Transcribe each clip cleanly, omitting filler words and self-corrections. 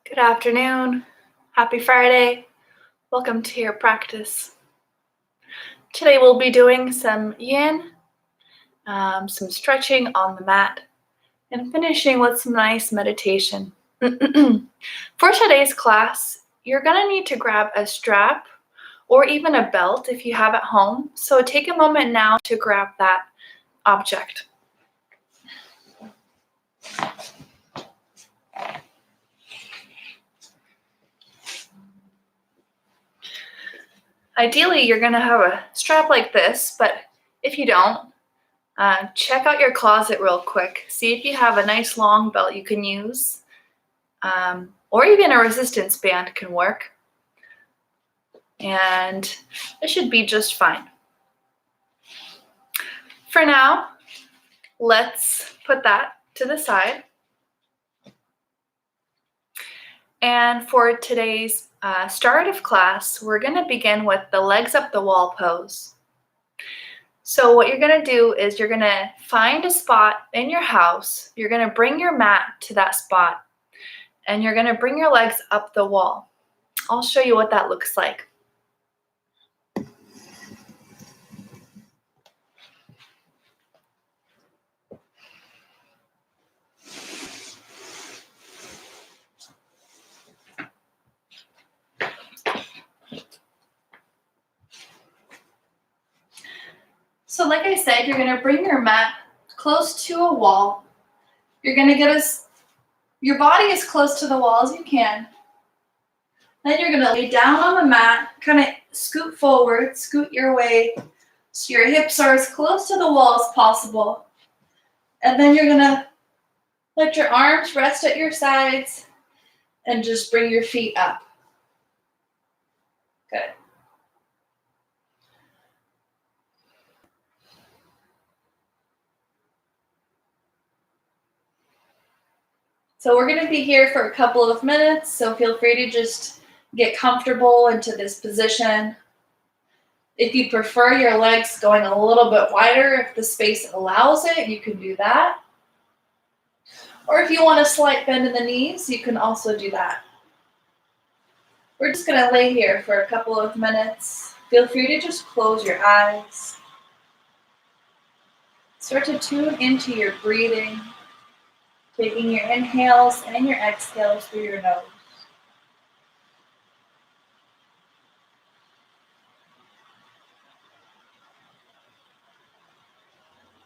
Good afternoon. Happy Friday. Welcome to your practice. Today we'll be doing some yin, some stretching on the mat, and finishing with some nice meditation. For today's class, you're going to need to grab a strap or even a belt if you have at home. So take a moment now to grab that object. Ideally, you're going to have a strap like this, but if you don't, check out your closet real quick. See if you have a nice long belt you can use, or even a resistance band can work. And it should be just fine. For now, let's put that to the side. And for today's start of class, we're going to begin with the legs up the wall pose. So what you're going to do is you're going to find a spot in your house. You're going to bring your mat to that spot, and you're going to bring your legs up the wall. I'll show you what that looks like. So like I said, you're going to bring your mat close to a wall. You're going to get your body as close to the wall as you can. Then you're going to lay down on the mat, kind of scoot forward, scoot your way so your hips are as close to the wall as possible. And then you're going to let your arms rest at your sides and just bring your feet up. Good. So we're going to be here for a couple of minutes, so feel free to just get comfortable into this position. If you prefer your legs going a little bit wider, if the space allows it, you can do that. Or if you want a slight bend in the knees, you can also do that. We're just going to lay here for a couple of minutes. Feel free to just close your eyes. Start to tune into your breathing, taking your inhales and your exhales through your nose.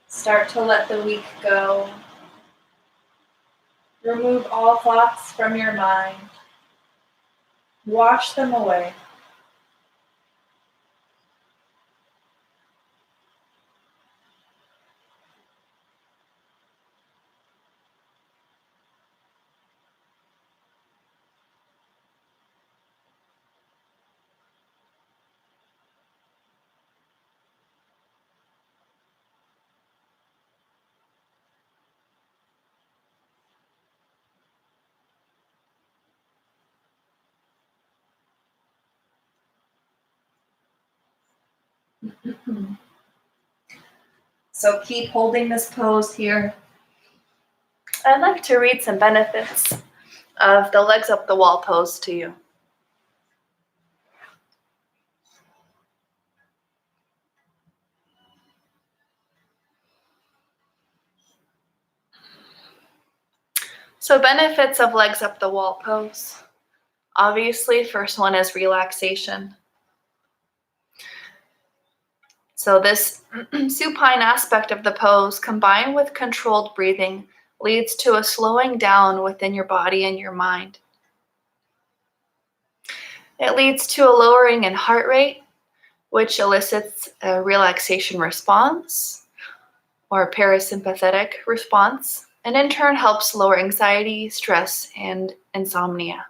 Start to let the week go. Remove all thoughts from your mind. Wash them away. So keep holding this pose here. I'd like to read some benefits of the legs up the wall pose to you. So benefits of legs up the wall pose. Obviously, first one is relaxation. So this supine aspect of the pose, combined with controlled breathing, leads to a slowing down within your body and your mind. It leads to a lowering in heart rate, which elicits a relaxation response or a parasympathetic response, and in turn helps lower anxiety, stress, and insomnia.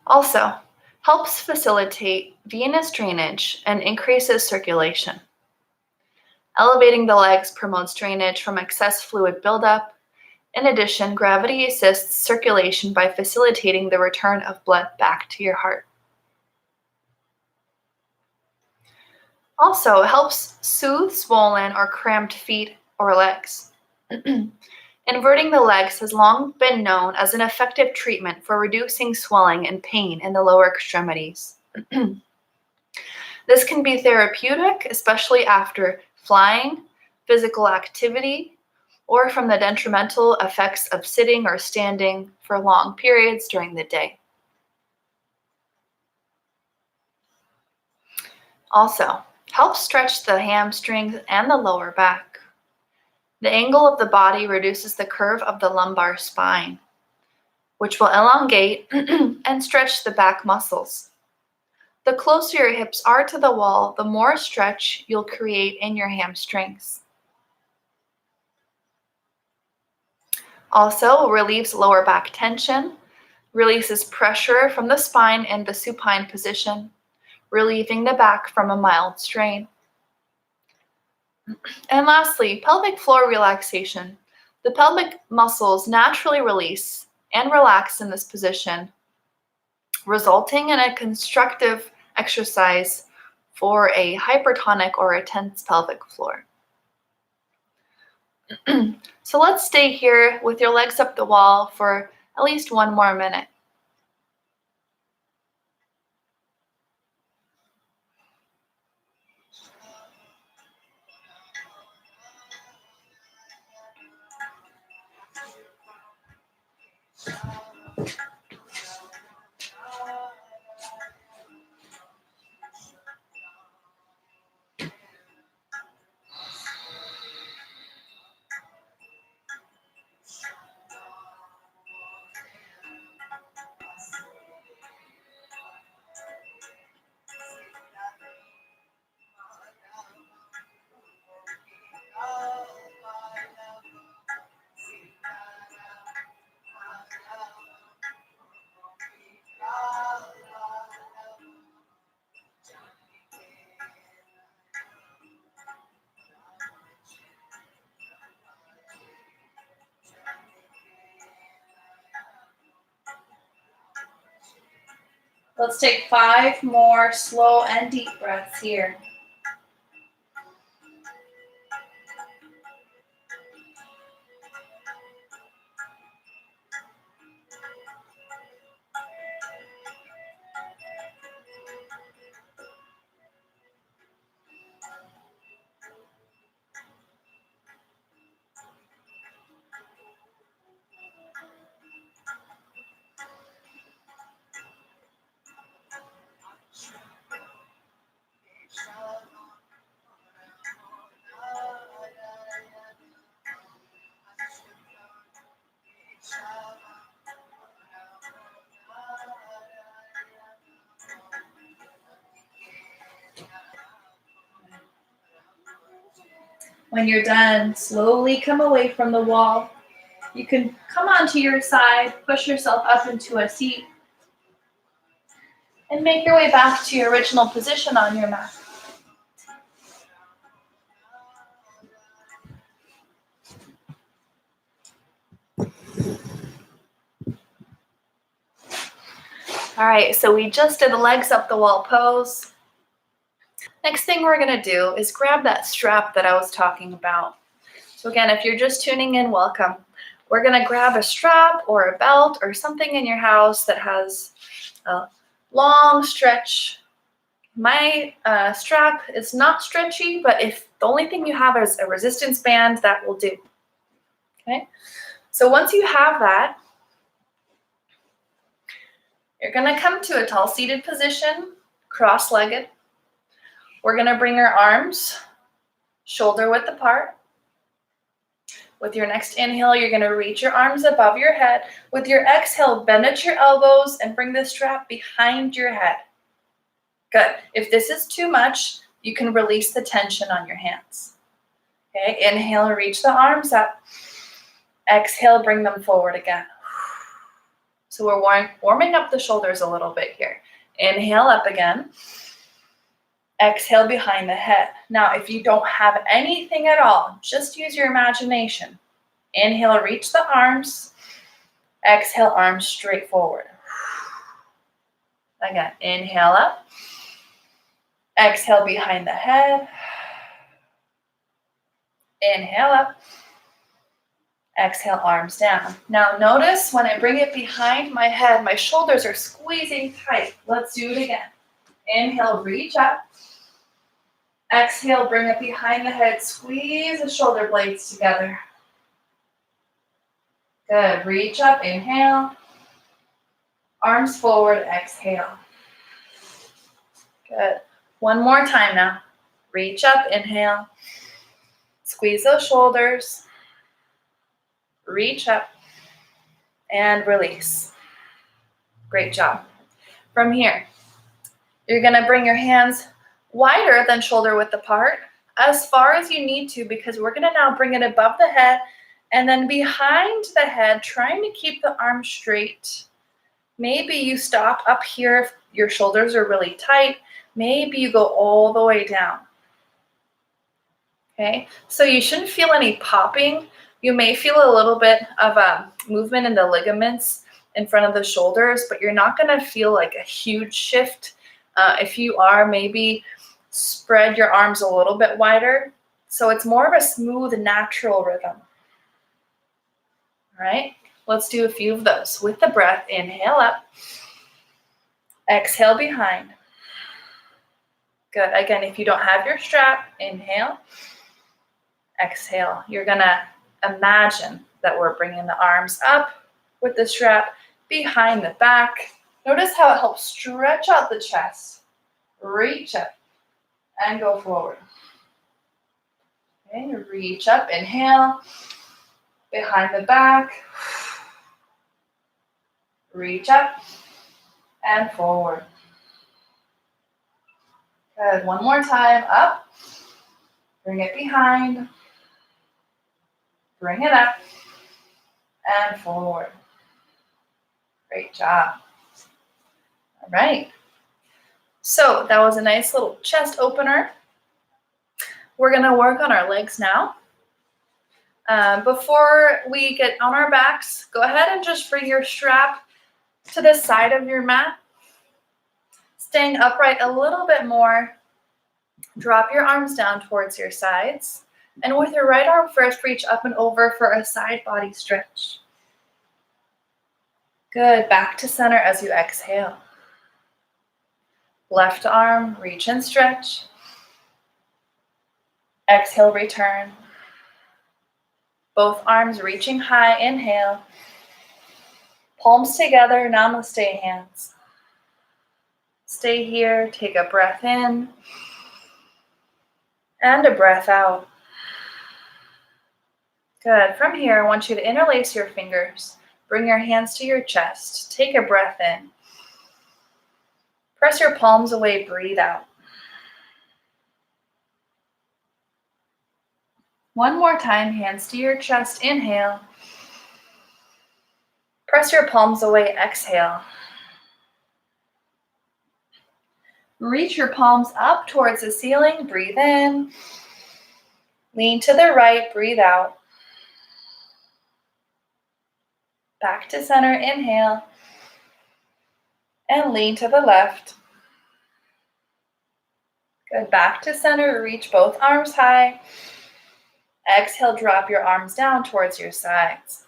Also, helps facilitate venous drainage and increases circulation. Elevating the legs promotes drainage from excess fluid buildup. In addition, gravity assists circulation by facilitating the return of blood back to your heart. Also, it helps soothe swollen or cramped feet or legs. In Inverting the legs has long been known as an effective treatment for reducing swelling and pain in the lower extremities. This can be therapeutic, especially after flying, physical activity, or from the detrimental effects of sitting or standing for long periods during the day. Also, help stretch the hamstrings and the lower back. The angle of the body reduces the curve of the lumbar spine, which will elongate and stretch the back muscles. The closer your hips are to the wall, the more stretch you'll create in your hamstrings. Also, relieves lower back tension, releases pressure from the spine in the supine position, relieving the back from a mild strain. And lastly, pelvic floor relaxation. The pelvic muscles naturally release and relax in this position, resulting in a constructive exercise for a hypertonic or a tense pelvic floor. So let's stay here with your legs up the wall for at least 1 more minute. Let's take 5 more slow and deep breaths here. When you're done, slowly come away from the wall. You can come onto your side, push yourself up into a seat, and make your way back to your original position on your mat. All right, so we just did the legs up the wall pose. Next thing we're gonna do is grab that strap that I was talking about. So again, if you're just tuning in, welcome. We're gonna grab a strap or a belt or something in your house that has a long stretch. My strap is not stretchy, but if the only thing you have is a resistance band, that will do. Okay, so once you have that, you're gonna come to a tall seated position, cross-legged. We're gonna bring our arms shoulder width apart. With your next inhale, you're gonna reach your arms above your head. With your exhale, bend at your elbows and bring the strap behind your head. Good. If this is too much, you can release the tension on your hands. Okay, inhale, reach the arms up. Exhale, bring them forward again. So we're warming up the shoulders a little bit here. Inhale up again. Exhale behind the head. Now, if you don't have anything at all, just use your imagination. Inhale, reach the arms. Exhale, arms straight forward. Again, inhale up. Exhale behind the head. Inhale up. Exhale, arms down. Now notice when I bring it behind my head, my shoulders are squeezing tight. Let's do it again. Inhale, reach up. Exhale, bring it behind the head. Squeeze the shoulder blades together. Good. Reach up, inhale. Arms forward, exhale. Good. One more time now. Reach up, inhale. Squeeze those shoulders. Reach up and release. Great job. From here, you're going to bring your hands wider than shoulder width apart, as far as you need to, because we're going to now bring it above the head and then behind the head, trying to keep the arms straight. Maybe you stop up here if your shoulders are really tight. Maybe you go all the way down. Okay, so you shouldn't feel any popping. You may feel a little bit of a movement in the ligaments in front of the shoulders, but you're not going to feel like a huge shift. If you are, maybe spread your arms a little bit wider. So it's more of a smooth, natural rhythm. All right, let's do a few of those. With the breath, inhale up. Exhale behind. Good. Again, if you don't have your strap, inhale. Exhale. You're going to imagine that we're bringing the arms up with the strap behind the back. Notice how it helps stretch out the chest. Reach up and go forward. Okay, reach up, inhale. Behind the back. Reach up and forward. Good. One more time. Up. Bring it behind. Bring it up and forward. Great job. All right. So that was a nice little chest opener. We're going to work on our legs now. Before we get on our backs, go ahead and just bring your strap to the side of your mat. Staying upright a little bit more. Drop your arms down towards your sides. And with your right arm first, reach up and over for a side body stretch. Good. Back to center as you exhale. Left arm, reach and stretch. Exhale, return. Both arms reaching high, inhale. Palms together, namaste hands. Stay here, take a breath in and a breath out. Good. From here, I want you to interlace your fingers. Bring your hands to your chest. Take a breath in. Press your palms away, breathe out. One more time, hands to your chest, inhale. Press your palms away, exhale. Reach your palms up towards the ceiling, breathe in. Lean to the right, breathe out. Back to center, inhale. And lean to the left. Good, back to center, reach both arms high. Exhale, drop your arms down towards your sides.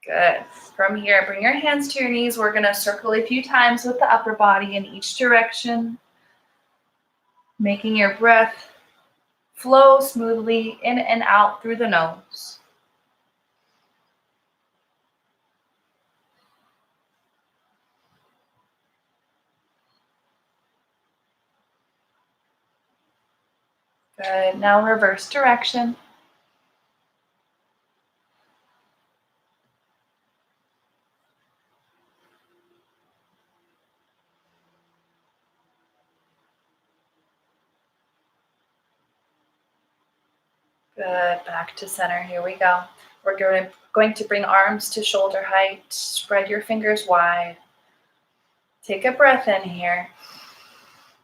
Good. From here, bring your hands to your knees. We're going to circle a few times with the upper body in each direction. Making your breath flow smoothly in and out through the nose. Good. Now reverse direction. Good. Back to center. Here we go. We're going to bring arms to shoulder height. Spread your fingers wide. Take a breath in here.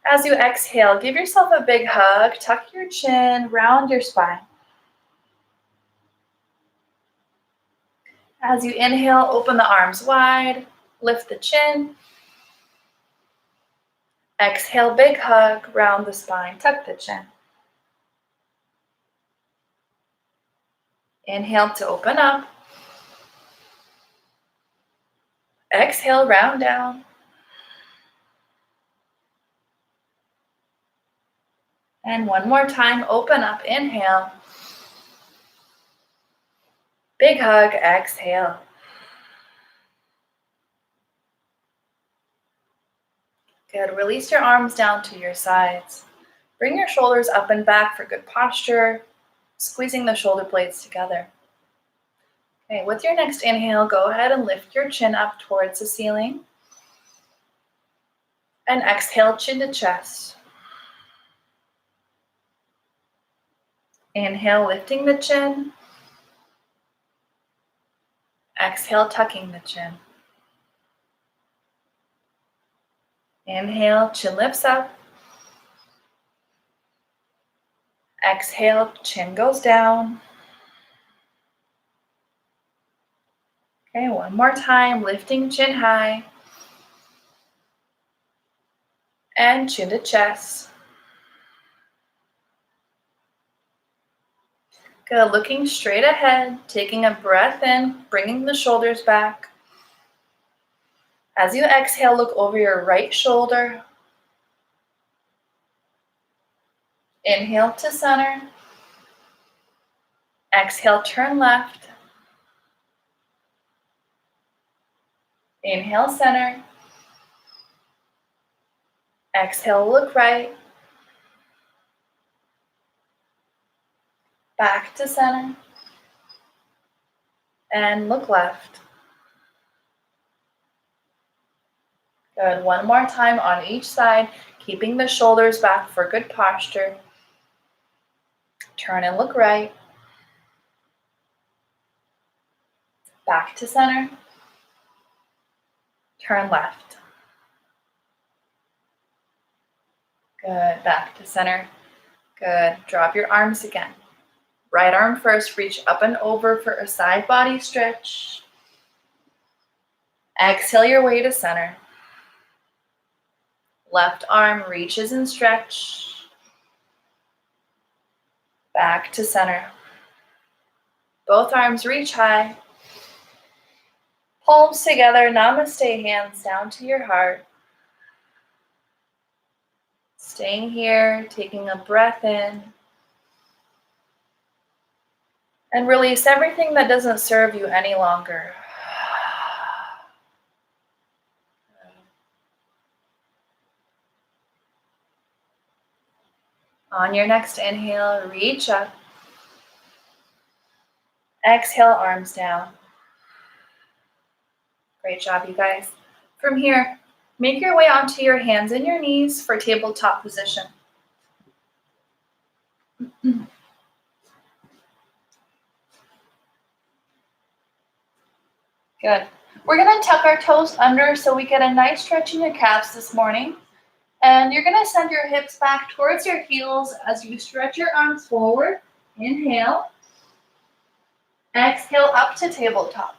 As you exhale, give yourself a big hug. Tuck your chin, round your spine. As you inhale, open the arms wide. Lift the chin. Exhale, big hug, round the spine, tuck the chin. Inhale to open up. Exhale, round down. And one more time, open up, inhale. Big hug, exhale. Good, release your arms down to your sides. Bring your shoulders up and back for good posture, squeezing the shoulder blades together. Okay, with your next inhale, go ahead and lift your chin up towards the ceiling. And exhale, chin to chest. Inhale, lifting the chin. Exhale, tucking the chin. Inhale, chin lifts up. Exhale, chin goes down. Okay, one more time, lifting chin high. And chin to chest. Good, looking straight ahead, taking a breath in, bringing the shoulders back. As you exhale, look over your right shoulder. Inhale to center. Exhale, turn left. Inhale, center. Exhale, look right. Back to center. And look left. Good, one more time on each side, keeping the shoulders back for good posture. Turn and look right. Back to center. Turn left. Good, back to center. Good, drop your arms again. Right arm first, reach up and over for a side body stretch. Exhale your way to center. Left arm reaches and stretch. Back to center. Both arms reach high. Palms together, namaste, hands down to your heart. Staying here, taking a breath in. And release everything that doesn't serve you any longer. On your next inhale, reach up. Exhale, arms down. Great job, you guys. From here, make your way onto your hands and your knees for tabletop position. Good. We're going to tuck our toes under so we get a nice stretch in your calves this morning. And you're going to send your hips back towards your heels as you stretch your arms forward. Inhale. Exhale up to tabletop.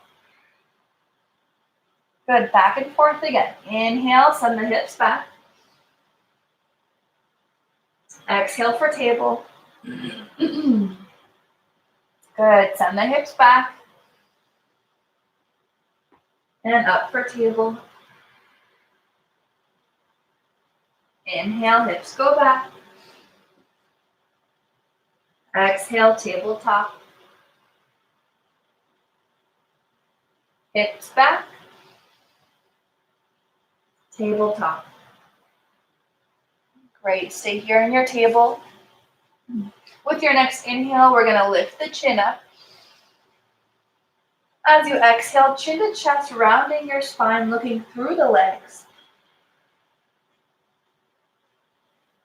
Good. Back and forth again. Inhale, send the hips back. Exhale for table. Good. Send the hips back. And up for table. Inhale, hips go back. Exhale, tabletop. Hips back. Tabletop. Great. Stay here on your table. With your next inhale, we're going to lift the chin up. As you exhale, chin to chest, rounding your spine, looking through the legs.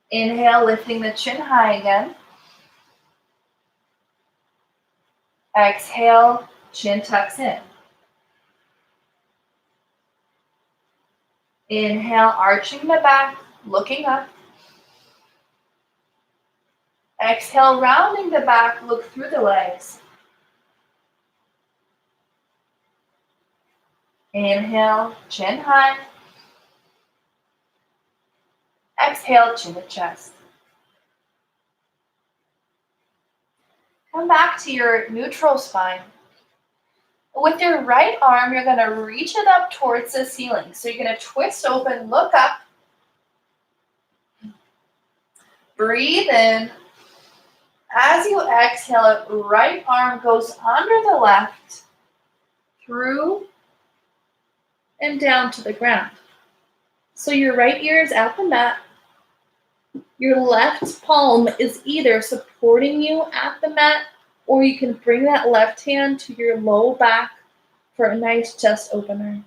Inhale, lifting the chin high again. Exhale, chin tucks in. Inhale, arching the back, looking up. Exhale, rounding the back, look through the legs. Inhale, chin high. Exhale, chin to chest. Come back to your neutral spine. With your right arm, you're gonna reach it up towards the ceiling. So you're gonna twist open, look up, breathe in. As you exhale, right arm goes under the left, through and down to the ground. So your right ear is at the mat. Your left palm is either supporting you at the mat, or you can bring that left hand to your low back for a nice chest opener.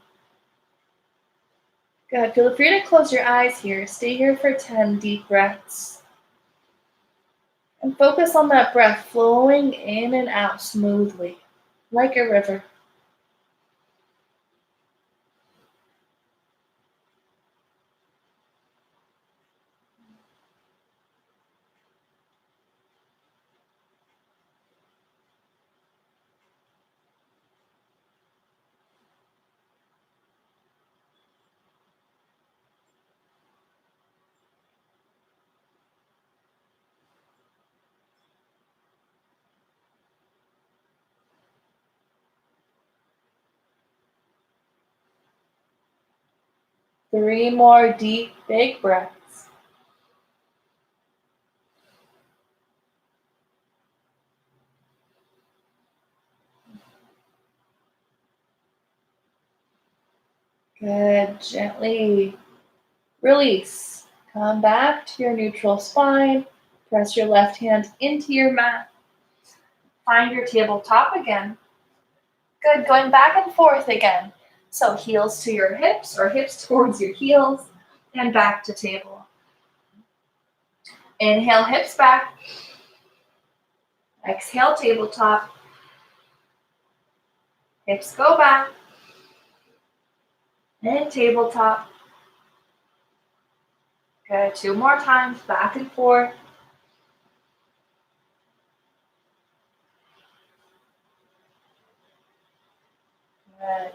Good. Feel free to close your eyes here. Stay here for 10 deep breaths. And focus on that breath flowing in and out smoothly, like a river. Three more deep, big breaths. Good. Gently release. Come back to your neutral spine. Press your left hand into your mat. Find your tabletop again. Good. Going back and forth again. So heels to your hips or hips towards your heels and back to table. Inhale, hips back. Exhale, tabletop. Hips go back. And tabletop. Good. 2 more times, back and forth. Good.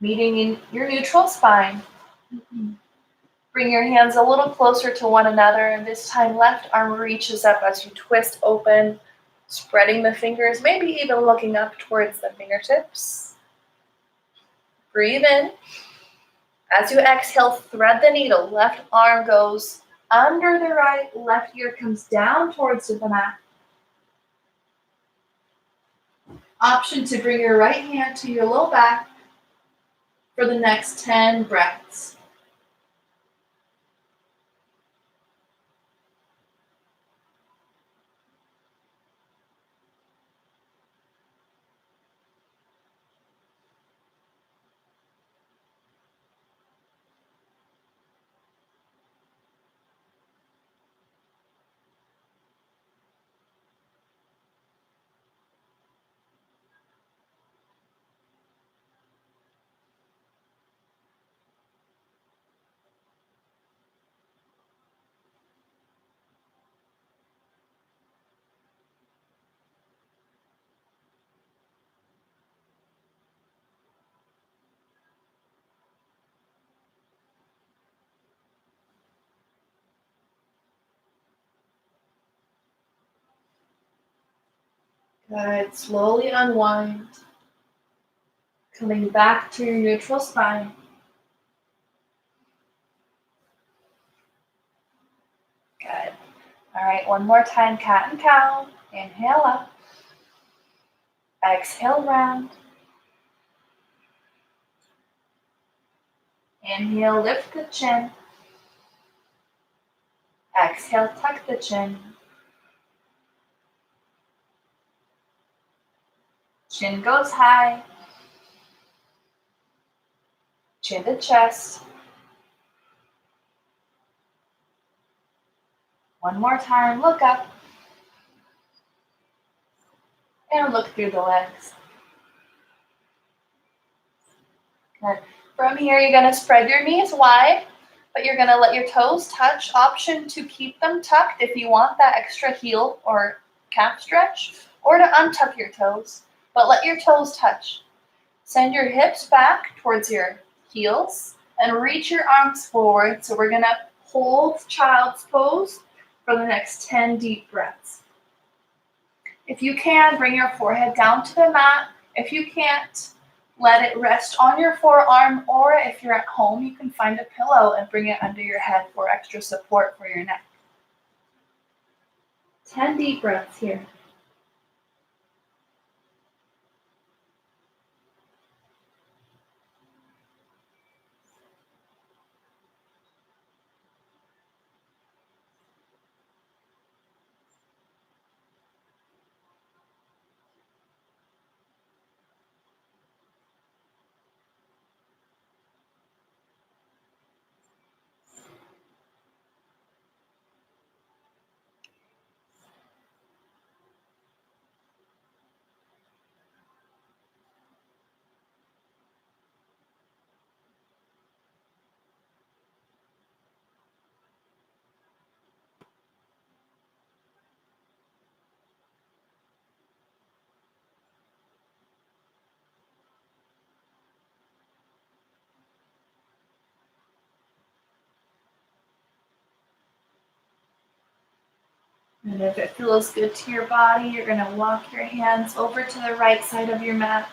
Meeting in your neutral spine. Bring your hands a little closer to one another, and this time left arm reaches up as you twist open, spreading the fingers, maybe even looking up towards the fingertips. Breathe in. As you exhale, thread the needle. Left arm goes under the right, left ear comes down towards the mat. Option to bring your right hand to your low back for the next 10 breaths. Good. Slowly unwind. Coming back to your neutral spine. Good. All right, one more time, cat and cow. Inhale up. Exhale, round. Inhale, lift the chin. Exhale, tuck the chin. Chin goes high. Chin to chest. One more time, look up. And look through the legs. Good. From here, you're gonna spread your knees wide, but you're gonna let your toes touch. Option to keep them tucked if you want that extra heel or calf stretch, or to untuck your toes, but let your toes touch. Send your hips back towards your heels and reach your arms forward. So we're gonna hold child's pose for the next 10 deep breaths. If you can, bring your forehead down to the mat. If you can't, let it rest on your forearm, or if you're at home, you can find a pillow and bring it under your head for extra support for your neck. 10 deep breaths here. And if it feels good to your body, you're going to walk your hands over to the right side of your mat.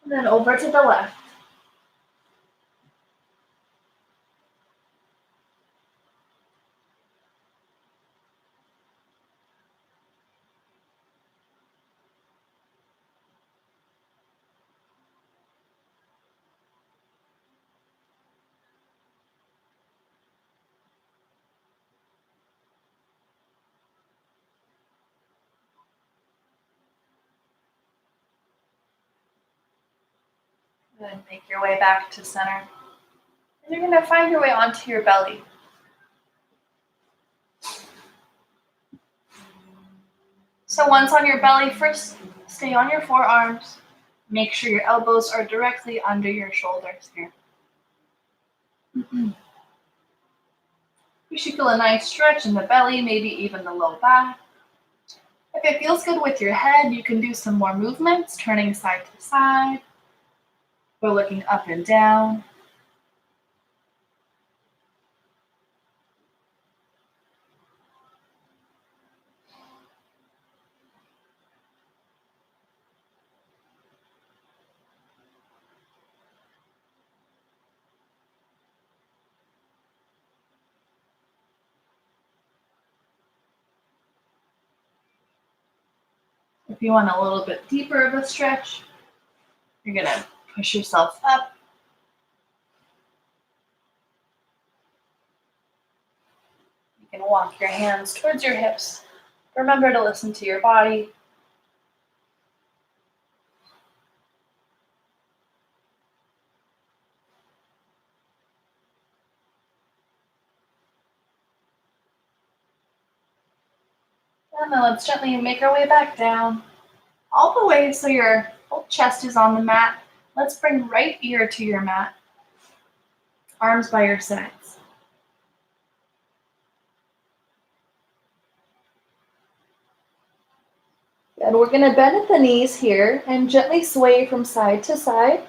And then over to the left. Then make your way back to center. And you're going to find your way onto your belly. So once on your belly, first stay on your forearms. Make sure your elbows are directly under your shoulders here. You should feel a nice stretch in the belly, maybe even the low back. If it feels good with your head, you can do some more movements, turning side to side, or looking up and down. If you want a little bit deeper of a stretch, you're going to push yourself up. You can walk your hands towards your hips. Remember to listen to your body. And then let's gently make our way back down, all the way so your whole chest is on the mat. Let's bring right ear to your mat, arms by your sides. And we're going to bend at the knees here and gently sway from side to side.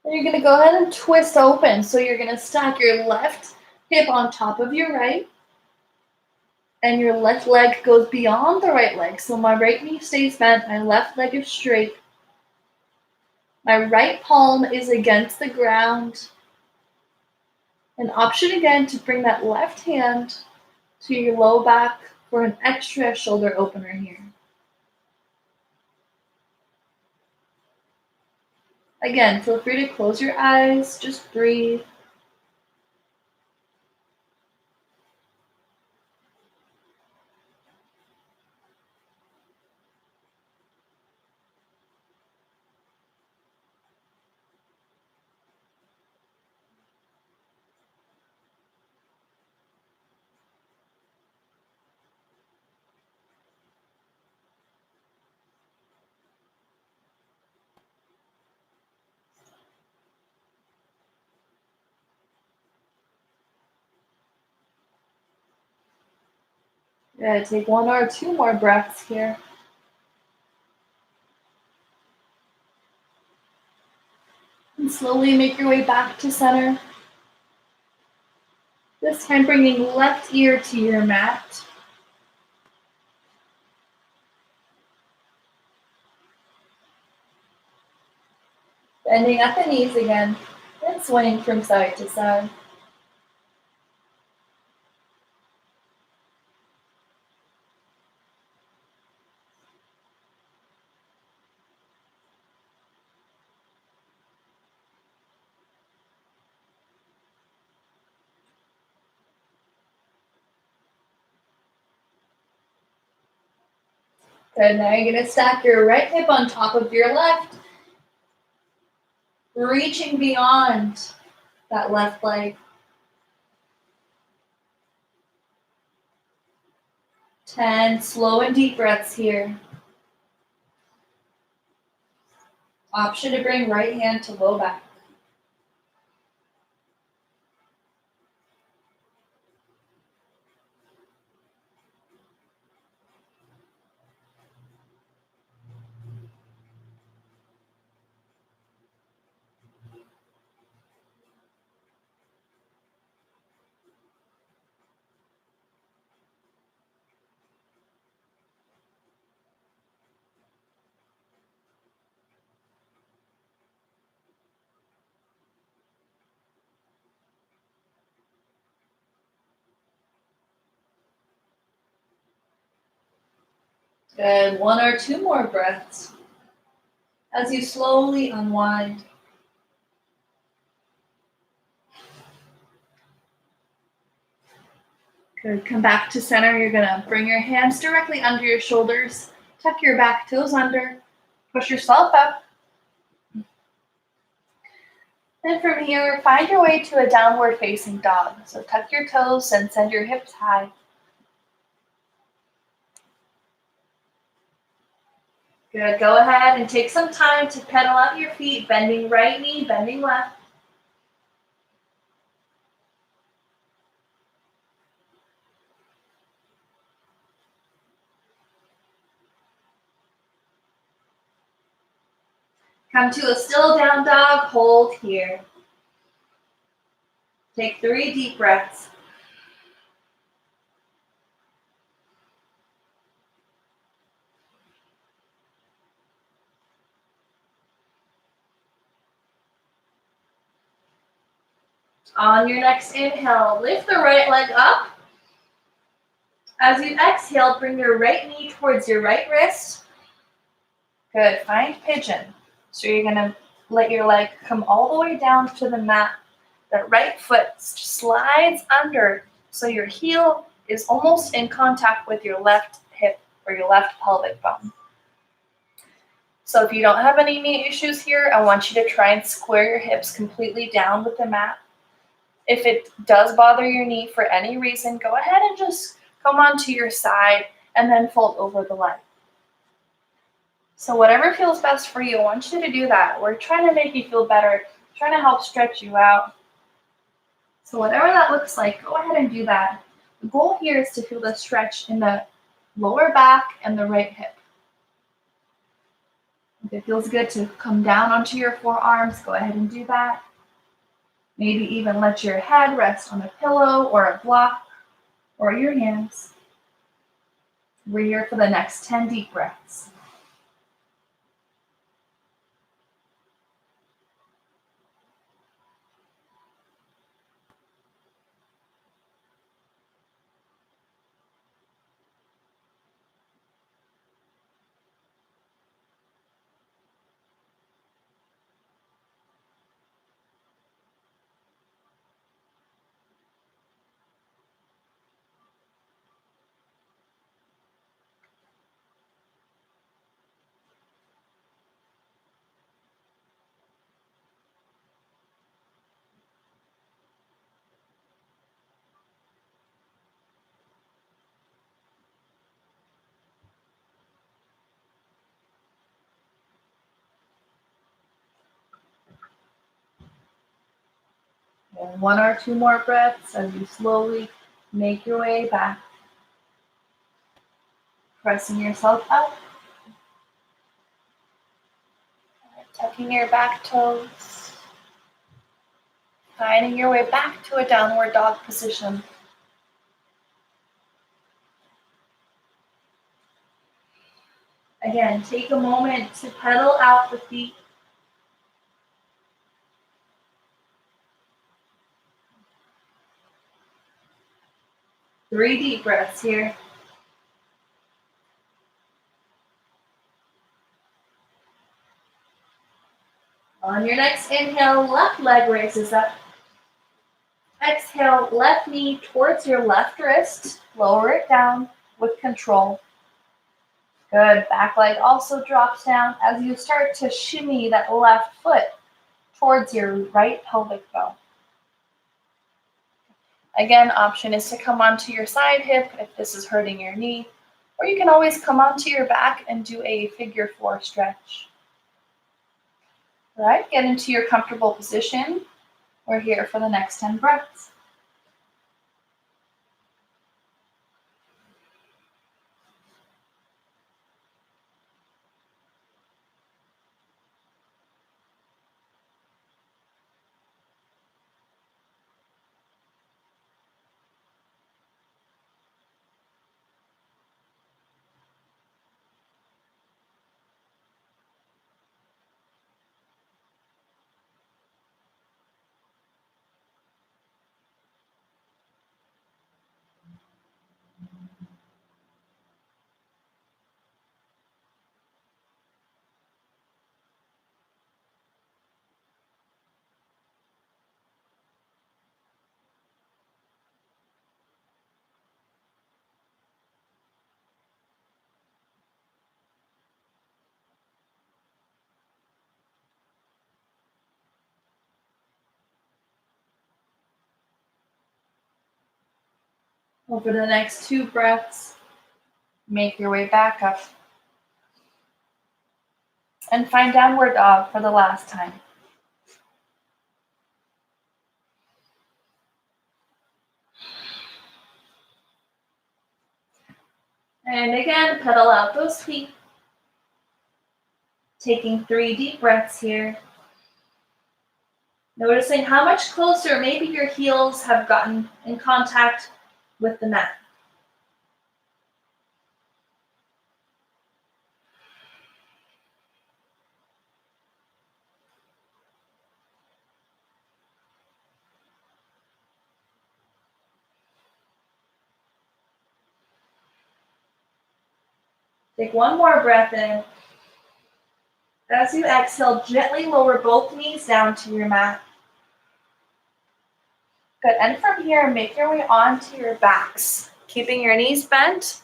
And you're going to go ahead and twist open. So you're going to stack your left hip on top of your right. And your left leg goes beyond the right leg. So my right knee stays bent, my left leg is straight. My right palm is against the ground. An option again to bring that left hand to your low back for an extra shoulder opener here. Again, feel free to close your eyes, just breathe. Good. Take 1 or 2 more breaths here. And slowly make your way back to center. This time bringing left ear to your mat. Bending at the knees again and swaying from side to side. Good. Now you're going to stack your right hip on top of your left, reaching beyond that left leg. 10 slow and deep breaths here. Option to bring right hand to low back. Good. 1 or 2 more breaths as you slowly unwind. Good. Come back to center. You're going to bring your hands directly under your shoulders. Tuck your back toes under. Push yourself up. And from here, find your way to a downward facing dog. So tuck your toes and send your hips high. Good. Go ahead and take some time to pedal out your feet, bending right knee, bending left. Come to a still down dog, hold here. Take 3 deep breaths. On your next inhale, lift the right leg up. As you exhale, bring your right knee towards your right wrist. Good. Find pigeon. So you're going to let your leg come all the way down to the mat. The right foot slides under so your heel is almost in contact with your left hip or your left pelvic bone. So if you don't have any knee issues here, I want you to try and square your hips completely down with the mat. If it does bother your knee for any reason, go ahead and just come onto your side and then fold over the leg. So whatever feels best for you, I want you to do that. We're trying to make you feel better, trying to help stretch you out. So whatever that looks like, go ahead and do that. The goal here is to feel the stretch in the lower back and the right hip. If it feels good to come down onto your forearms, go ahead and do that. Maybe even let your head rest on a pillow or a block or your hands. We're here for the next 10 deep breaths. And 1 or 2 more breaths as you slowly make your way back. Pressing yourself up. Tucking your back toes. Finding your way back to a downward dog position. Again, take a moment to pedal out the feet. Three deep breaths here. On your next inhale, left leg raises up. Exhale, left knee towards your left wrist. Lower it down with control. Good. Back leg also drops down as you start to shimmy that left foot towards your right pelvic bone. Again, option is to come onto your side hip if this is hurting your knee, or you can always come onto your back and do a figure 4 stretch. All right, get into your comfortable position. We're here for the next 10 breaths. Over the next 2 breaths, make your way back up. And find downward dog for the last time. And again, pedal out those feet. Taking 3 deep breaths here. Noticing how much closer maybe your heels have gotten in contact with the mat. Take 1 more breath in. As you exhale, gently lower both knees down to your mat. Good, and from here, make your way onto your backs, keeping your knees bent.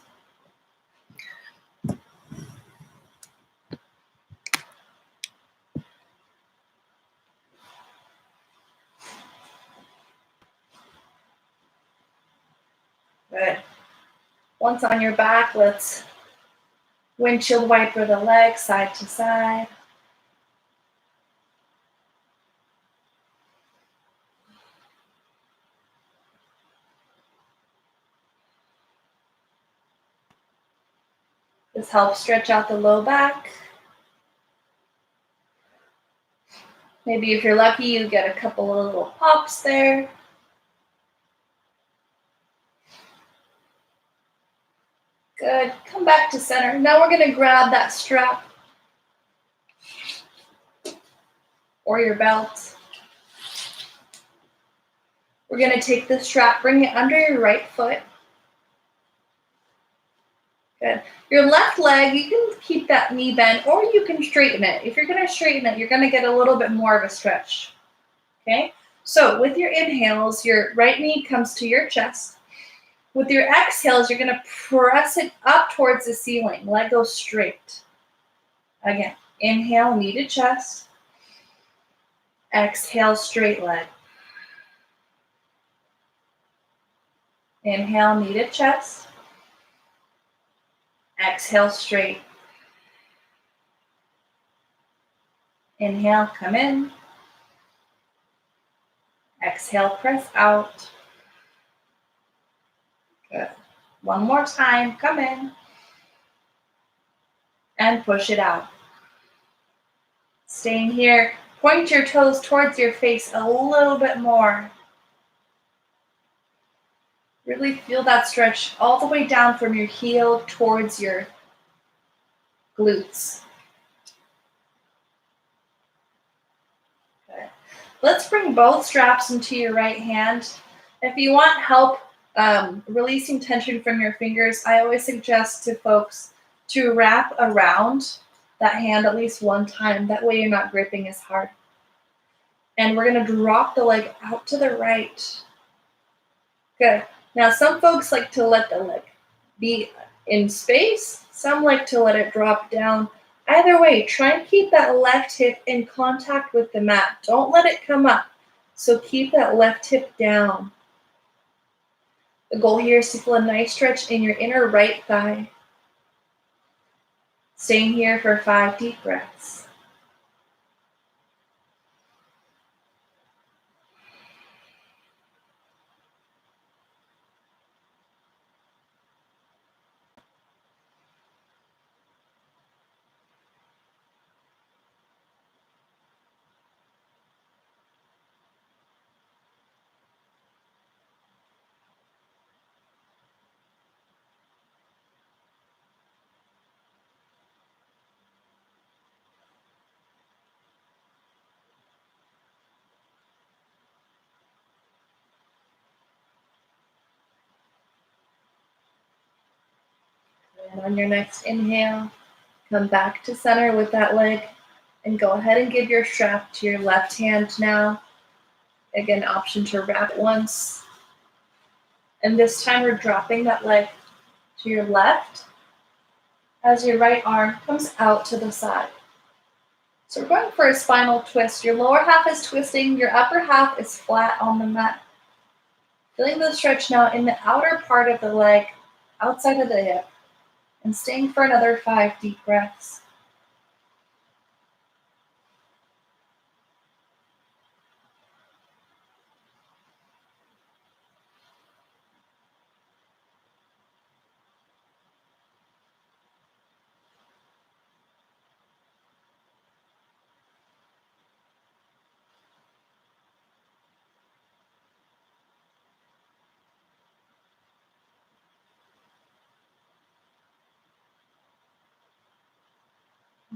Good. Once on your back, let's windshield wiper the legs side to side. This helps stretch out the low back. Maybe if you're lucky, you get a couple of little pops there. Good. Come back to center. Now we're going to grab that strap or your belt. We're going to take the strap, bring it under your right foot. Good. Your left leg, you can keep that knee bent or you can straighten it. If you're going to straighten it, you're going to get a little bit more of a stretch. Okay? So with your inhales, your right knee comes to your chest. With your exhales, you're going to press it up towards the ceiling. Leg go straight. Again, inhale, knee to chest. Exhale, straight leg. Inhale, knee to chest. Exhale, straight. Inhale, come in. Exhale, press out. Good. One more time, come in. and push it out. Staying here, point your toes towards your face a little bit more. Really feel that stretch all the way down from your heel towards your glutes. Okay. Let's bring both straps into your right hand. If you want help releasing tension from your fingers, I always suggest to folks to wrap around that hand at least one time. That way you're not gripping as hard. And we're going to drop the leg out to the right. Good. Now, some folks like to let the leg be in space. Some like to let it drop down. Either way, try and keep that left hip in contact with the mat. Don't let it come up. So keep that left hip down. The goal here is to feel a nice stretch in your inner right thigh. Staying here for 5 deep breaths. And on your next inhale, come back to center with that leg and go ahead and give your strap to your left hand now. Again, option to wrap it once. And this time we're dropping that leg to your left as your right arm comes out to the side. So we're going for a spinal twist. Your lower half is twisting, your upper half is flat on the mat. Feeling the stretch now in the outer part of the leg, outside of the hip, and staying for another 5 deep breaths.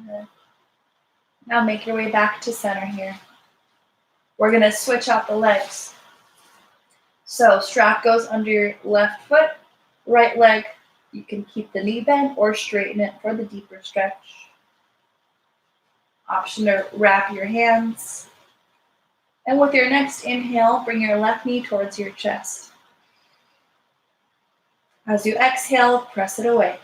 Okay. Now make your way back to center here. We're going to switch out the legs. So strap goes under your left foot, right leg. You can keep the knee bent or straighten it for the deeper stretch. Option to wrap your hands. And with your next inhale, bring your left knee towards your chest. As you exhale, press it away.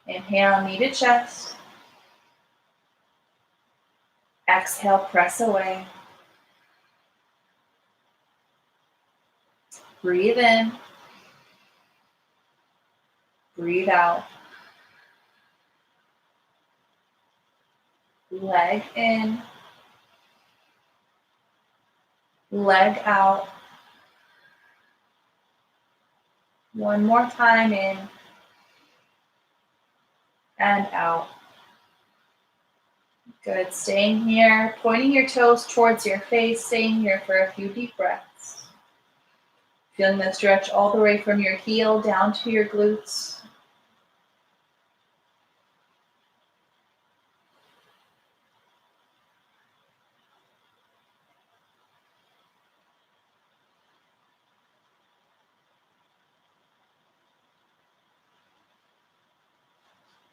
Inhale, knee to chest. Exhale, press away. Breathe in. Breathe out. Leg in. Leg out. One more time in and out. Good. Staying here, pointing your toes towards your face, staying here for a few deep breaths. Feeling the stretch all the way from your heel down to your glutes.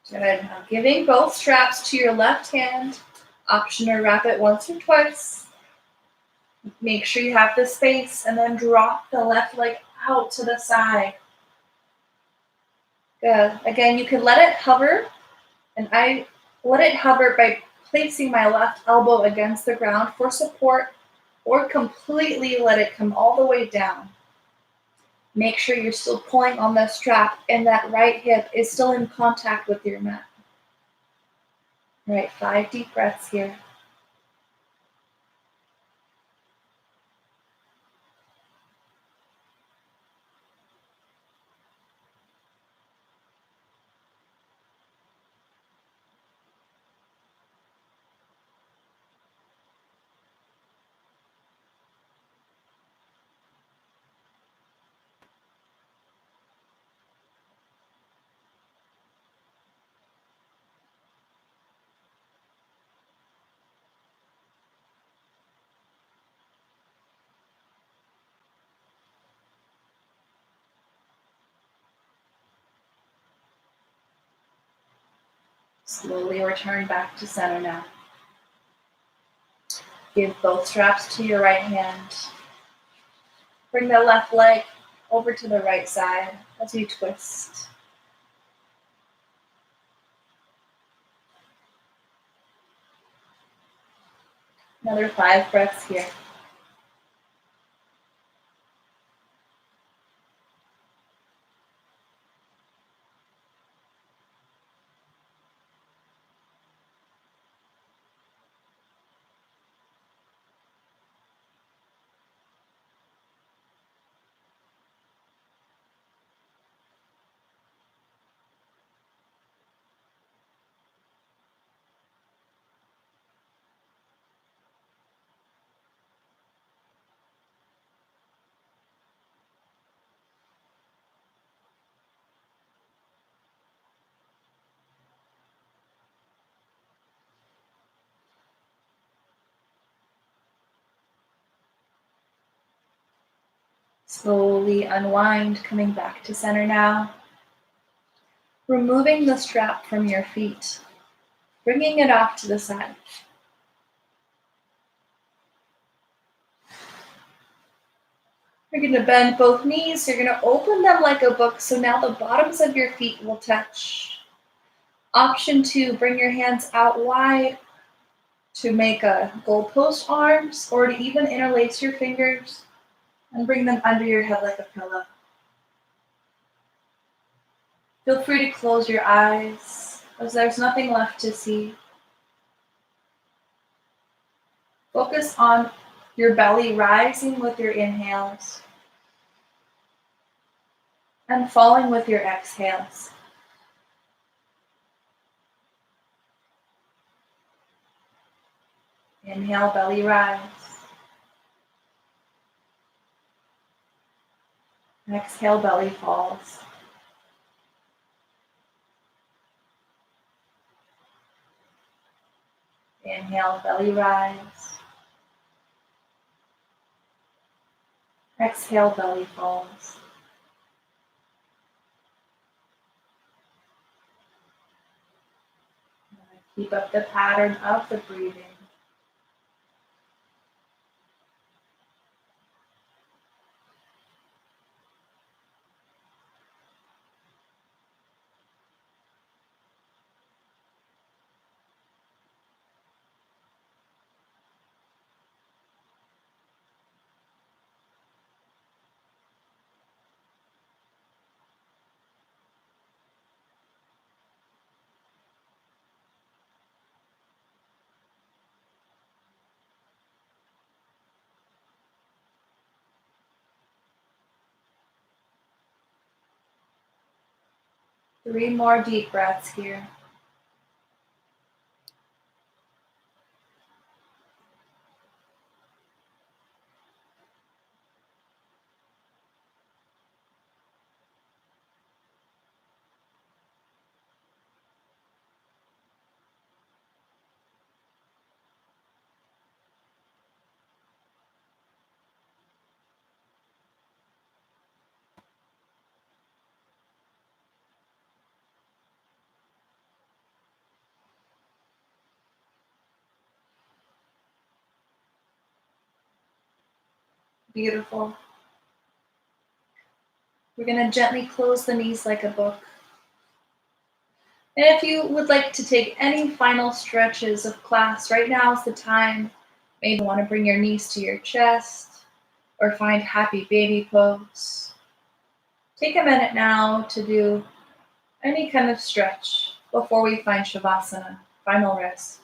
Good. Now giving both straps to your left hand. Option to wrap it once or twice. Make sure you have the space and then drop the left leg out to the side. Good. Again, you can let it hover, and I let it hover by placing my left elbow against the ground for support, or completely let it come all the way down. Make sure you're still pulling on the strap and that right hip is still in contact with your mat. All right, 5 deep breaths here. Slowly return back to center now. Give both straps to your right hand. Bring the left leg over to the right side as you twist. Another 5 breaths here. Slowly unwind, coming back to center now. Removing the strap from your feet, bringing it off to the side. You're going to bend both knees. You're going to open them like a book, so now the bottoms of your feet will touch. Option 2, bring your hands out wide to make a goalpost arms, or to even interlace your fingers and bring them under your head like a pillow. Feel free to close your eyes, as there's nothing left to see. Focus on your belly rising with your inhales and falling with your exhales. Inhale, belly rise. Exhale, belly falls. Inhale, belly rise. Exhale, belly falls. Keep up the pattern of the breathing. Three more deep breaths here. Beautiful. We're going to gently close the knees like a book. And if you would like to take any final stretches of class, right now is the time. Maybe you want to bring your knees to your chest or find happy baby pose. Take a minute now to do any kind of stretch before we find Shavasana, final rest.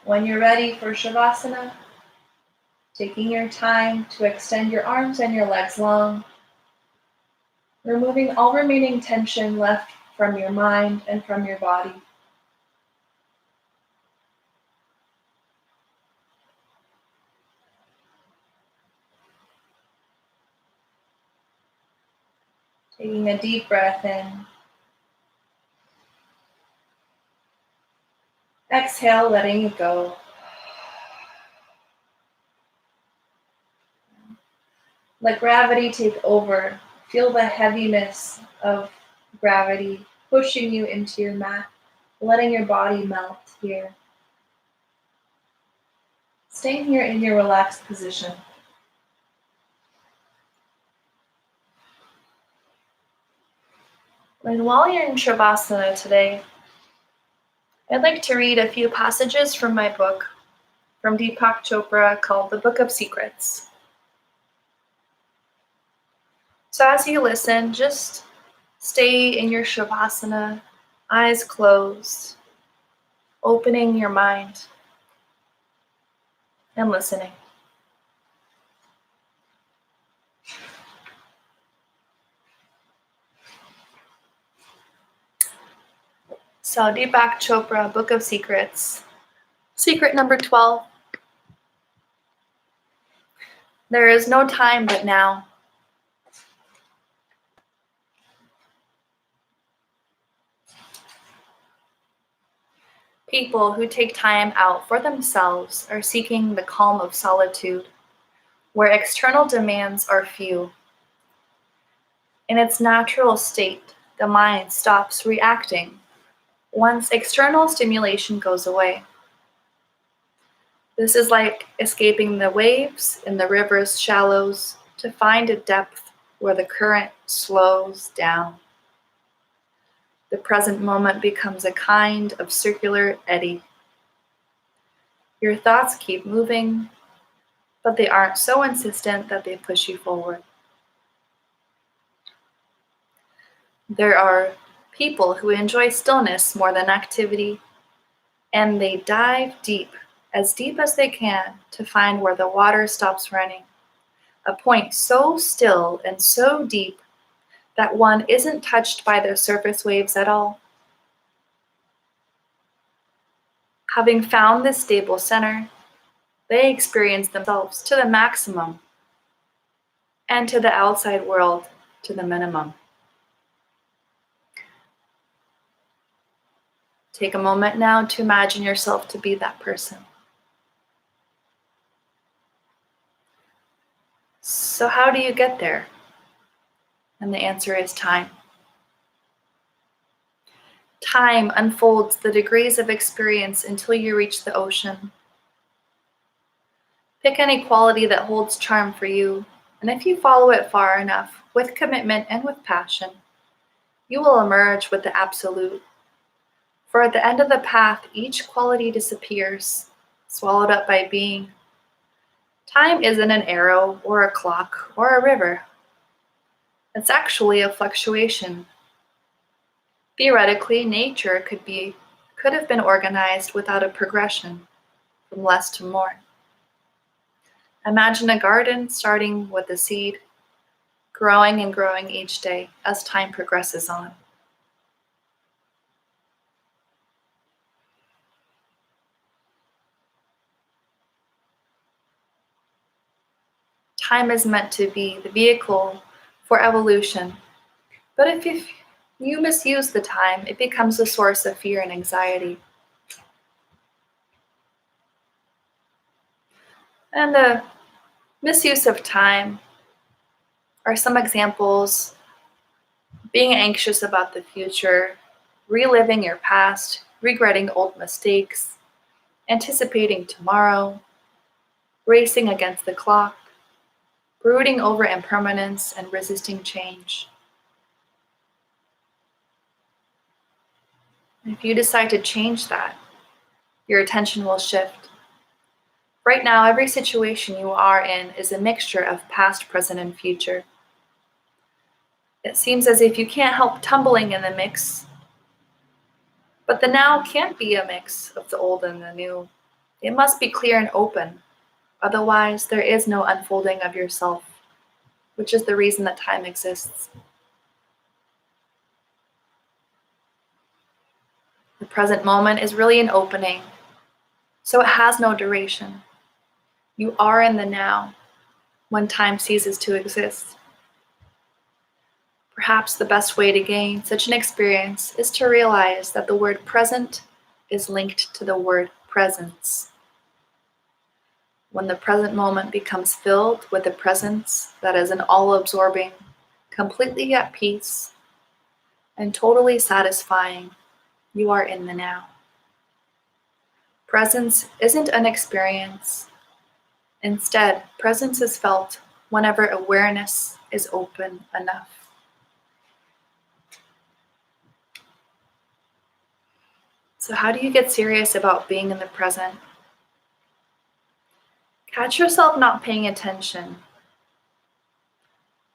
When you're ready for Shavasana, taking your time to extend your arms and your legs long, removing all remaining tension left from your mind and from your body. Taking a deep breath in. Exhale, letting it go. Let gravity take over. Feel the heaviness of gravity pushing you into your mat, letting your body melt here. Staying here in your relaxed position. And while you're in Shavasana today, I'd like to read a few passages from my book from Deepak Chopra called The Book of Secrets. So as you listen, just stay in your Shavasana, eyes closed, opening your mind and listening. So Deepak Chopra, Book of Secrets. Secret number 12. There is no time but now. People who take time out for themselves are seeking the calm of solitude, where external demands are few. In its natural state, the mind stops reacting once external stimulation goes away. This is like escaping the waves in the river's shallows to find a depth where the current slows down. The present moment becomes a kind of circular eddy. Your thoughts keep moving, but they aren't so insistent that they push you forward. There are people who enjoy stillness more than activity, and they dive deep as they can to find where the water stops running, a point so still and so deep that one isn't touched by the surface waves at all. Having found this stable center, they experience themselves to the maximum and to the outside world to the minimum. Take a moment now to imagine yourself to be that person. So how do you get there? And the answer is time. Time unfolds the degrees of experience until you reach the ocean. Pick any quality that holds charm for you, and if you follow it far enough, with commitment and with passion, you will emerge with the absolute. For at the end of the path, each quality disappears, swallowed up by being. Time isn't an arrow or a clock or a river. It's actually a fluctuation. Theoretically, nature could have been organized without a progression, from less to more. Imagine a garden starting with a seed, growing and growing each day as time progresses on. Time is meant to be the vehicle for evolution, but if you misuse the time, it becomes a source of fear and anxiety. And the misuse of time are some examples: being anxious about the future, reliving your past, regretting old mistakes, anticipating tomorrow, racing against the clock, brooding over impermanence and resisting change. If you decide to change that, your attention will shift. Right now, every situation you are in is a mixture of past, present, and future. It seems as if you can't help tumbling in the mix, but the now can't be a mix of the old and the new. It must be clear and open. Otherwise, there is no unfolding of yourself, which is the reason that time exists. The present moment is really an opening, so it has no duration. You are in the now, when time ceases to exist. Perhaps the best way to gain such an experience is to realize that the word present is linked to the word presence. When the present moment becomes filled with a presence that is an all-absorbing, completely at peace, and totally satisfying, you are in the now. Presence isn't an experience. Instead, presence is felt whenever awareness is open enough. So how do you get serious about being in the present? Catch yourself not paying attention,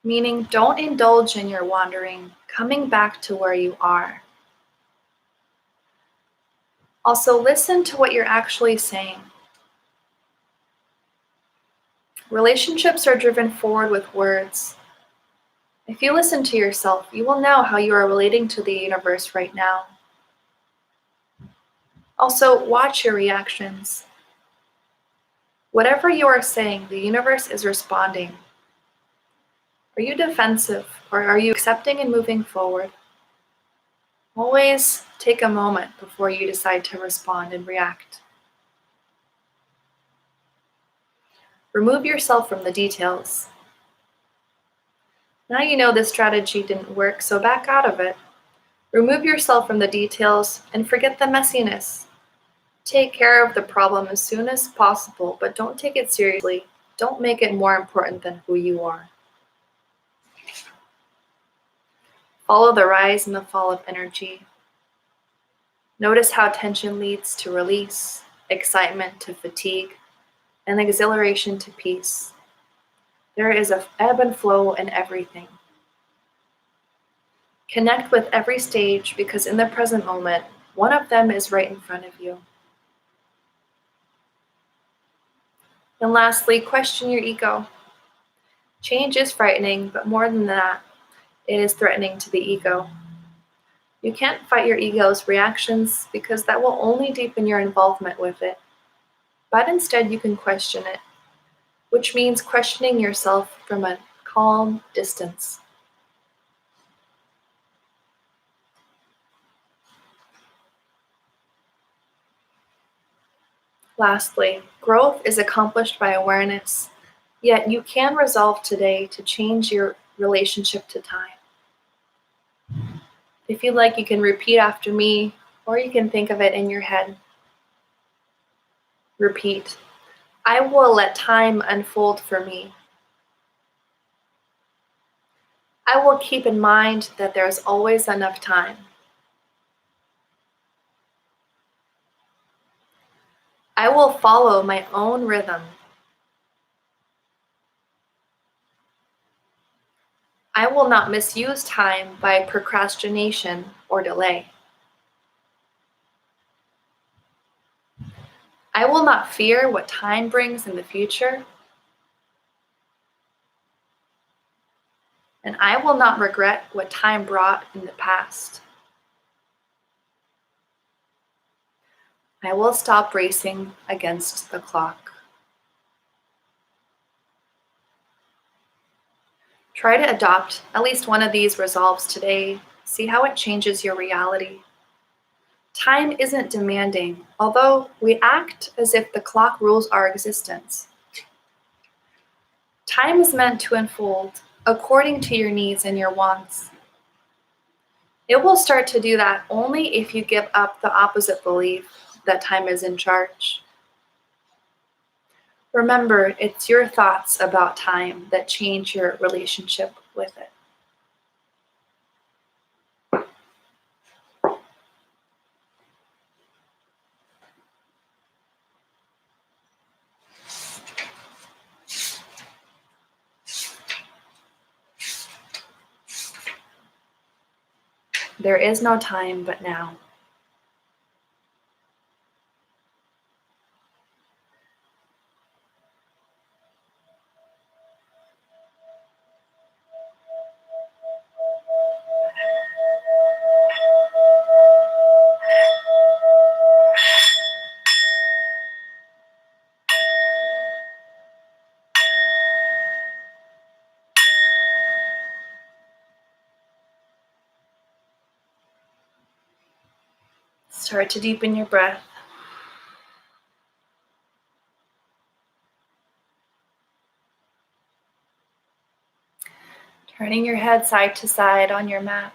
meaning don't indulge in your wandering, coming back to where you are. Also, listen to what you're actually saying. Relationships are driven forward with words. If you listen to yourself, you will know how you are relating to the universe right now. Also, watch your reactions. Whatever you are saying, the universe is responding. Are you defensive, or are you accepting and moving forward? Always take a moment before you decide to respond and react. Remove yourself from the details. Now you know this strategy didn't work, so back out of it. Remove yourself from the details and forget the messiness. Take care of the problem as soon as possible, but don't take it seriously. Don't make it more important than who you are. Follow the rise and the fall of energy. Notice how tension leads to release, excitement to fatigue, and exhilaration to peace. There is an ebb and flow in everything. Connect with every stage because in the present moment, one of them is right in front of you. And lastly, question your ego. Change is frightening, but more than that, it is threatening to the ego. You can't fight your ego's reactions because that will only deepen your involvement with it. But instead, you can question it, which means questioning yourself from a calm distance. Lastly, growth is accomplished by awareness, yet you can resolve today to change your relationship to time. If you'd like, you can repeat after me, or you can think of it in your head. Repeat. I will let time unfold for me. I will keep in mind that there is always enough time. I will follow my own rhythm. I will not misuse time by procrastination or delay. I will not fear what time brings in the future. And I will not regret what time brought in the past. I will stop racing against the clock. Try to adopt at least one of these resolves today. See how it changes your reality. Time isn't demanding, although we act as if the clock rules our existence. Time is meant to unfold according to your needs and your wants. It will start to do that only if you give up the opposite belief that time is in charge. Remember, it's your thoughts about time that change your relationship with it. There is no time but now. Start to deepen your breath. Turning your head side to side on your mat.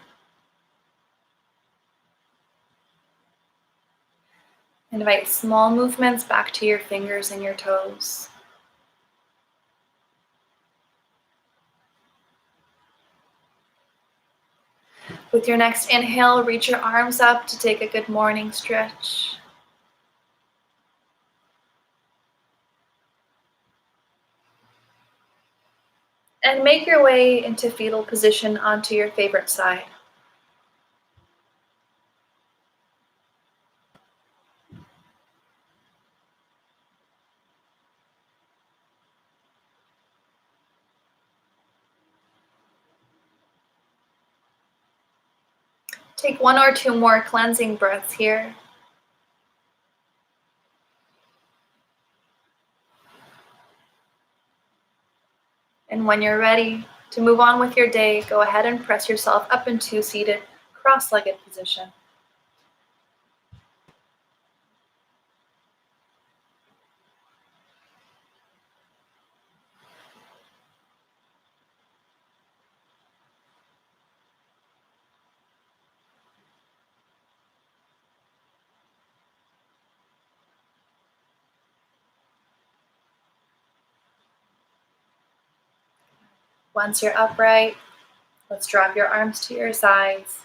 Invite small movements back to your fingers and your toes. With your next inhale, reach your arms up to take a good morning stretch. And make your way into fetal position onto your favorite side. Take 1 or 2 more cleansing breaths here. And when you're ready to move on with your day, go ahead and press yourself up into seated cross-legged position. Once you're upright, let's drop your arms to your sides.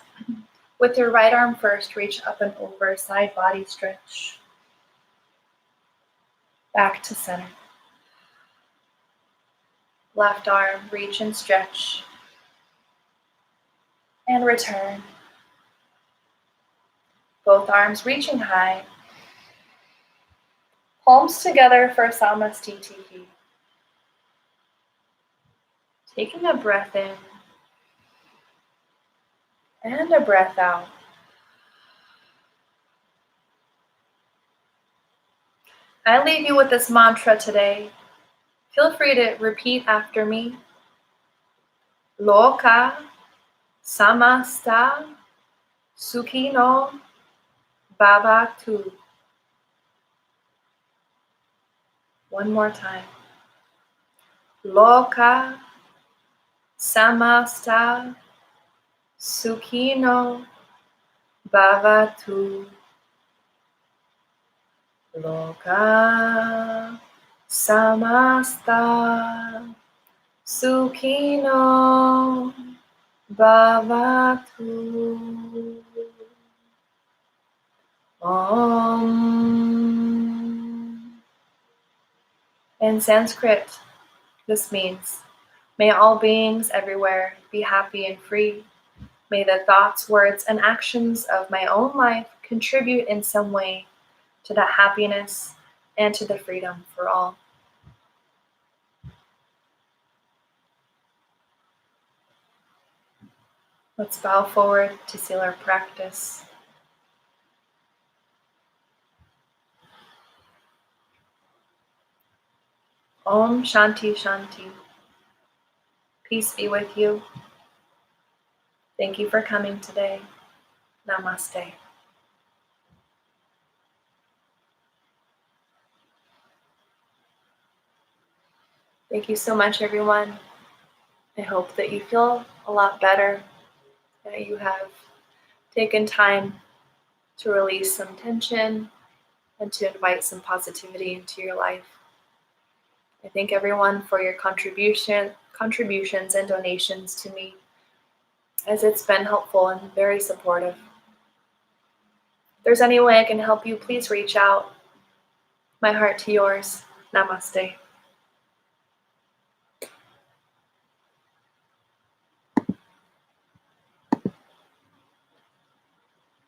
With your right arm first, reach up and over, side body stretch. Back to center. Left arm, reach and stretch. And return. Both arms reaching high. Palms together for Samasthiti. Taking a breath in and a breath out. I leave you with this mantra today. Feel free to repeat after me. Loka samasta sukhino bhavatu. One more time. Loka samasta sukhino bhavatu. Loka samasta sukhino bhavatu. Om. In Sanskrit, this means, may all beings everywhere be happy and free. May the thoughts, words, and actions of my own life contribute in some way to that happiness and to the freedom for all. Let's bow forward to seal our practice. Om Shanti Shanti. Peace be with you. Thank you for coming today. Namaste. Thank you so much, everyone. I hope that you feel a lot better, that you have taken time to release some tension and to invite some positivity into your life. I thank everyone for your contributions and donations to me, as it's been helpful and very supportive. If there's any way I can help you, please reach out. My heart to yours. Namaste.